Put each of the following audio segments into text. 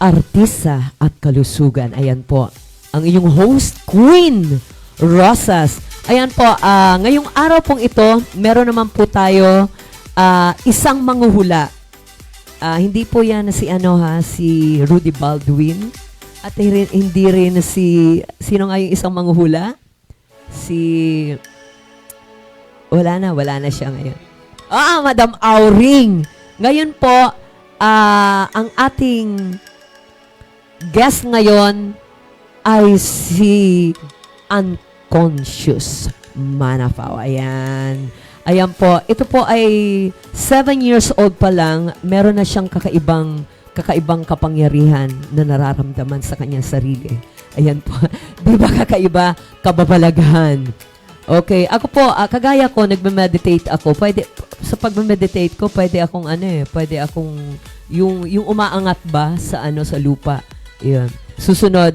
artista at kalusugan. Ayan po, ang inyong host, Queen Rosas. Ayan po, ngayong araw pong ito, meron naman po tayo isang manghuhula. Hindi po yan si Rudy Baldwin. At hindi rin sino nga yung isang manghuhula? Wala na siya ngayon. Madam Auring. Ngayon po, ang ating guest ngayon ay si Unconscious Manafao. Ayan. Ayan po. Ito po ay 7 years old pa lang. Meron na siyang kakaibang kapangyarihan na nararamdaman sa kanyang sarili. Ayan po. Di ba kakaiba? Kababalaghan. Okay. Ako po, kagaya ko, nagme-meditate ako. Pwede, sa pagme-meditate ko, pwede akong yung umaangat ba sa lupa. Ayan. Susunod,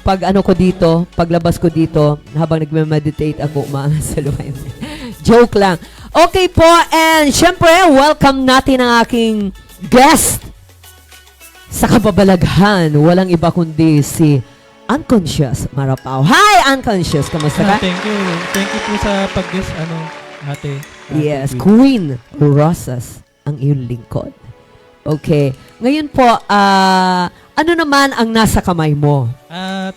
paglabas ko dito, habang nagme-meditate ako, umaangat sa lupa. Joke lang. Okay po, and syempre, welcome natin ang aking guest sa kababalaghan. Walang iba kundi si Unconscious Manafao. Hi, Unconscious. Kamusta ka? Thank you. Thank you po sa pag-guest, ate. Yes, Queen Rosas, ang iyong lingkod. Okay. Ngayon po, ano naman ang nasa kamay mo?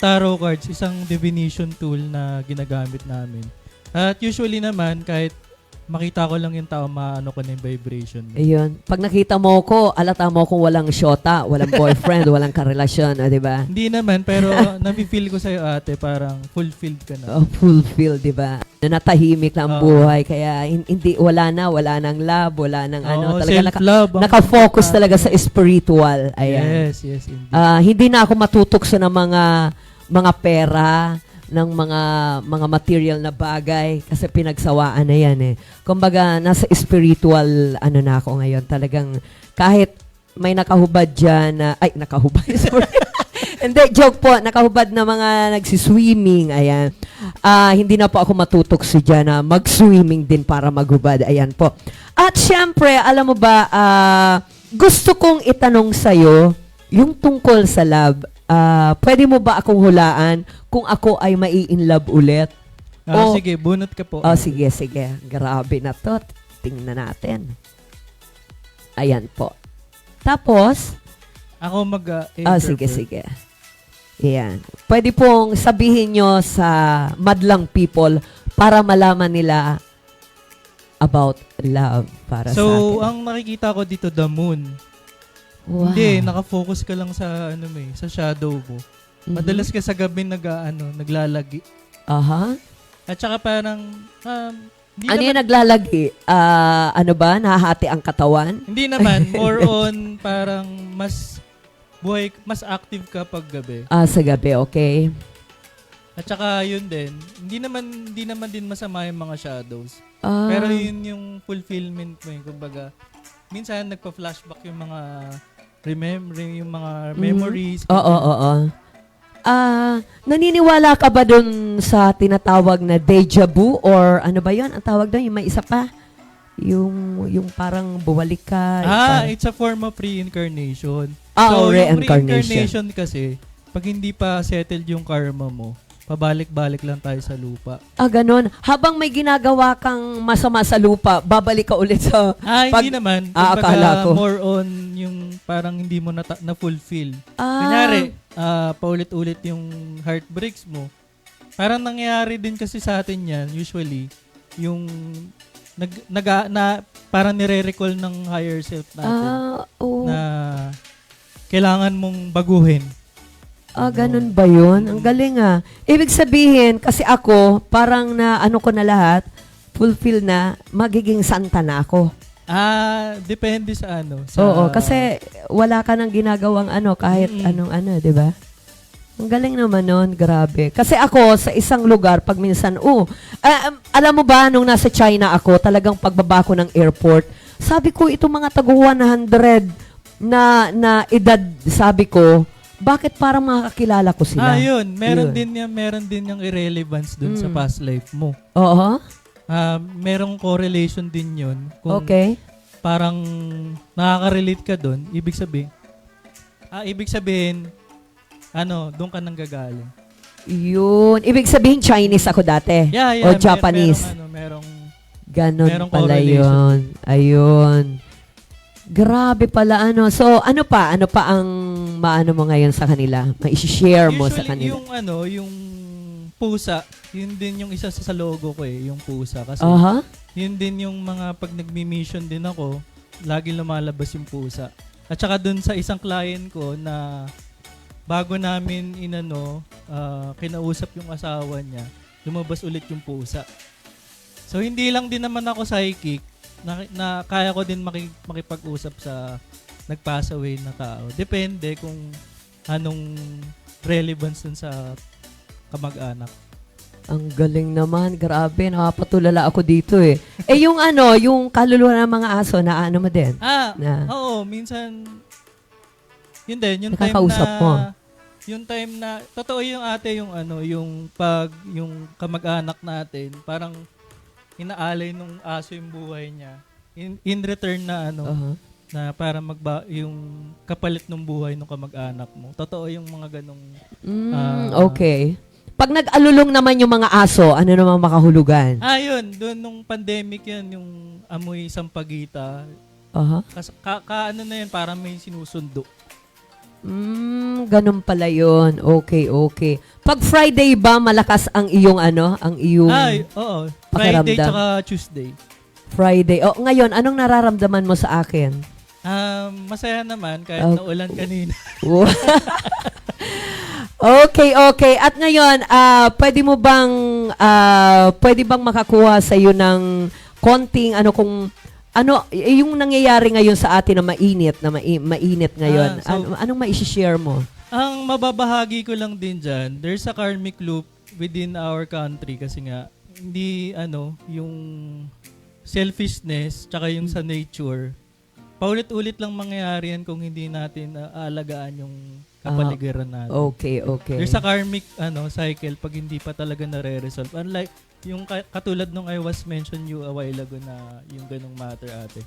Tarot cards, isang divination tool na ginagamit namin. At usually naman, kahit makita ko lang yung tao, maano ko na yung vibration. Ayun. Pag nakita mo ko, alata mo kung walang syota, walang boyfriend, walang karelasyon, di ba? Hindi naman, pero nafe-feel ko sa'yo, ate, parang fulfilled ka na. Fulfilled, di ba? Natahimik lang ang buhay, kaya wala nang love, wala nang talaga self-love. Naka-focus talaga sa spiritual. Ayan. Yes, indeed. Hindi na ako matutokso ng mga pera, ng mga material na bagay kasi pinagsawaan na yan eh. Kumbaga, nasa spiritual na ako ngayon. Talagang kahit may nakahubad dyan nakahubad, sorry. Hindi, joke po. Nakahubad na mga nagsiswimming, ayan. Hindi na po ako matutokso dyan na mag-swimming din para maghubad. Ayan po. At syempre, alam mo ba, gusto kong itanong sa'yo yung tungkol sa love. Pwede mo ba akong hulaan kung ako ay mai-inlove ulit? Sige, bunot ka po. Sige. Grabe na to. Tingnan natin. Ayan po. Tapos? Ako Sige. Ayan. Pwede pong sabihin nyo sa madlang people para malaman nila about love para sa atin. So, ang nakikita ko dito, the moon. Wow. Hindi, nakafocus ka lang sa sa shadow mo. Madalas ka sa gabi naglalagi. Aha. At saka parang yung naglalagi? Nahahati ang katawan? Hindi naman, more on parang mas active ka pag gabi. Sa gabi, okay. At saka yun din, hindi naman din masama yung mga shadows. Pero yun yung fulfillment mo, kumbaga minsan nagpa-flashback yung mga remembering, yung mga memories. Oo. Naniniwala ka ba dun sa tinatawag na deja vu or ano ba yun? Ang tawag doon, yung may isa pa? Yung parang buwalik ka. It's a form of reincarnation. So, yung reincarnation kasi, pag hindi pa settled yung karma mo, pabalik-balik lang tayo sa lupa. Ganun. Habang may ginagawa kang masama sa lupa, babalik ka ulit sa... Hindi naman. Akala ko. More on yung parang hindi mo na-fulfill. Kunyari, paulit-ulit yung heartbreaks mo. Parang nangyayari din kasi sa atin yan, usually, yung parang nire-recall ng higher self natin na kailangan mong baguhin. Ganun ba yun? Ang galing Ibig sabihin, kasi ako, parang ko na lahat, fulfill na, magiging santa na ako. Depende sa Oo, kasi wala ka nang ginagawang kahit anong di ba? Ang galing naman nun, grabe. Kasi ako, sa isang lugar, pag minsan, alam mo ba, nung nasa China ako, talagang pagbaba ko ng airport, sabi ko, itong mga tago-100 na edad, sabi ko, bakit parang makakilala ko sila? Yun. Meron din yung irrelevance dun sa past life mo. Oo. Merong correlation din yun. Kung okay. Parang nakaka-relate ka dun, ibig sabihin, Ibig sabihin, doon ka nang gagaling. Yun. Ibig sabihin, Chinese ako dati. Yeah. O Japanese. Merong Ganon pala correlation. yun. Ayun. Grabe pala, So, ano pa ang maano mo ngayon sa kanila? Ma-share mo sa kanila? Yung pusa, yun din yung isa sa logo ko yung pusa. Kasi yun din yung mga pag nagmi-mission din ako, lagi lumalabas yung pusa. At saka dun sa isang client ko na bago namin kinausap yung asawa niya, lumabas ulit yung pusa. So, hindi lang din naman ako psychic, na kaya ko din makipag-usap sa nag-pass away na tao. Depende kung anong relevance dun sa kamag-anak. Ang galing naman. Grabe, nakapatulala ako dito eh. Yung yung kaluluwa ng mga aso na mo din? Oo, minsan, yun din, yung nakakausap mo. Yung time na, totoo yung ate, yung kamag-anak natin, parang inaalay nung aso yung buhay niya. In return na na para yung kapalit ng buhay ng kamag-anak mo. Totoo yung mga ganong... okay. Pag nag-alulong naman yung mga aso, ano naman makahulugan? Yun. Doon nung pandemic yan, yung amoy sampagita. Na yan, parang may sinusundo. Ganun pala yun. Okay. Pag Friday ba, malakas ang iyong Oo. Friday tsaka Tuesday. Friday. Ngayon, anong nararamdaman mo sa akin? Masaya naman kahit naulan kanina. Okay. At ngayon, pwede bang makakuha sa iyo ng konting yung nangyayari ngayon sa atin na mainit ngayon? Anong mai-share mo? Ang mababahagi ko lang din dyan, there's a karmic loop within our country kasi nga, hindi yung selfishness tsaka yung sa nature, paulit-ulit lang mangyayari yan kung hindi natin aalagaan yung kapaligiran natin. Okay. There's a karmic cycle pag hindi pa talaga nare-resolve. Unlike yung katulad nung I was mentioned you a while ago na yung ganong matter, ate.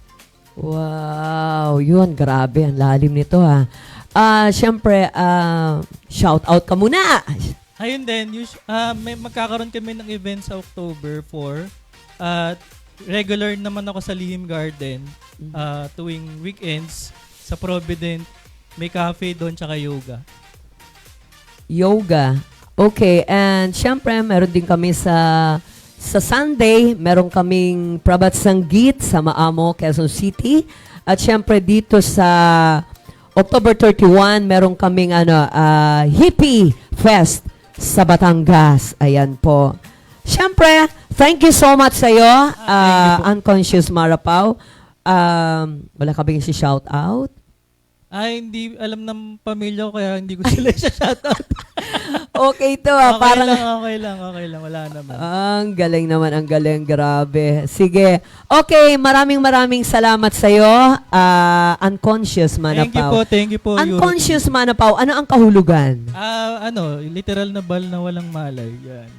Wow, yun, grabe, ang lalim nito Siyempre, shout out ka muna. Ayun din, magkakaroon kami ng event sa October 4 at regular naman ako sa Lihim Garden tuwing weekends sa Provident. May cafe doon tsaka yoga. Yoga. Okay, and syempre meron din kami sa Sunday, meron kaming Prabat Sanggit sa Maamo, Quezon City. At syempre dito sa October 31, meron kaming Hippie Fest sa Batangas. Ayan po. Syempre, thank you so much sa iyo, Unconscious Marapaw. Wala ka bang si-shout out? Hindi alam ng pamilya ko kaya hindi ko sila i-shoutout. Okay to Okay lang. Wala naman. Ang galing naman, ang galing. Grabe. Sige. Okay, maraming salamat sa'yo, Unconscious Manapaw. Thank you po. Unconscious Manapaw, ano ang kahulugan? Literal na bal na walang malay. Yan.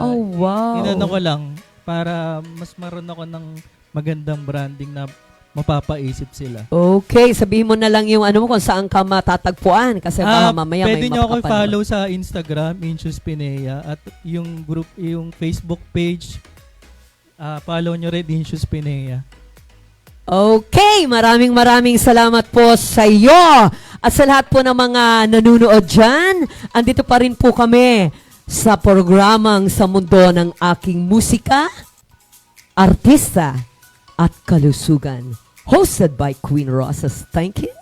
Wow. Inano ko lang para mas maroon ako ng magandang branding na mapapaisip sila. Okay, sabihin mo na lang yung kung saan ka matatagpuan kasi baka mamaya may pwede nyo ako follow sa Instagram, Inchus Pinea, at yung Facebook page, follow nyo rin, Inchus Pinea. Okay, maraming salamat po sa iyo at sa lahat po ng mga nanunood dyan. Andito pa rin po kami sa programang Sa Mundo ng Aking Musika, Artista at Kalusugan, hosted by Queen Rosas. Thank you.